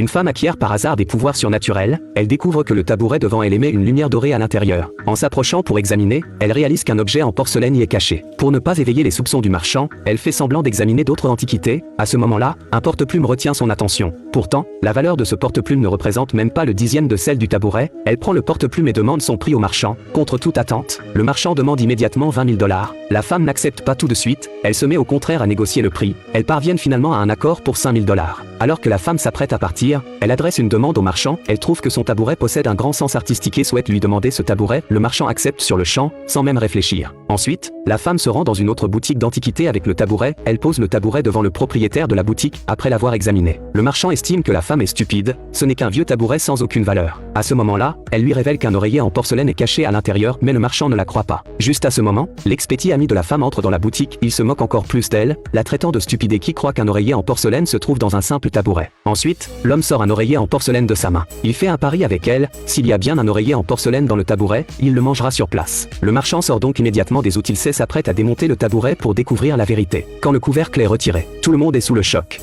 Une femme acquiert par hasard des pouvoirs surnaturels, elle découvre que le tabouret devant elle émet une lumière dorée à l'intérieur. En s'approchant pour examiner, elle réalise qu'un objet en porcelaine y est caché. Pour ne pas éveiller les soupçons du marchand, elle fait semblant d'examiner d'autres antiquités. À ce moment-là, un porte-plume retient son attention. Pourtant, la valeur de ce porte-plume ne représente même pas le dixième de celle du tabouret. Elle prend le porte-plume et demande son prix au marchand. Contre toute attente, le marchand demande immédiatement 20 000 $. La femme n'accepte pas tout de suite, elle se met au contraire à négocier le prix. Elles parviennent finalement à un accord pour 5 000 $. Alors que la femme s'apprête à partir, elle adresse une demande au marchand. Elle trouve que son tabouret possède un grand sens artistique et souhaite lui demander ce tabouret. Le marchand accepte sur le champ, sans même réfléchir. Ensuite, la femme se rend dans une autre boutique d'antiquités avec le tabouret. Elle pose le tabouret devant le propriétaire de la boutique, après l'avoir examiné. Le marchand estime que la femme est stupide, ce n'est qu'un vieux tabouret sans aucune valeur. À ce moment-là, elle lui révèle qu'un oreiller en porcelaine est caché à l'intérieur, mais le marchand ne la croit pas. Juste à ce moment, l'ex-petit ami de la femme entre dans la boutique. Il se moque encore plus d'elle, la traitant de stupide et qui croit qu'un oreiller en porcelaine se trouve dans un simple tabouret. Ensuite, l'homme sort un oreiller en porcelaine de sa main. Il fait un pari avec elle, s'il y a bien un oreiller en porcelaine dans le tabouret, il le mangera sur place. Le marchand sort donc immédiatement des outils et s'apprête à démonter le tabouret pour découvrir la vérité. Quand le couvercle est retiré, tout le monde est sous le choc.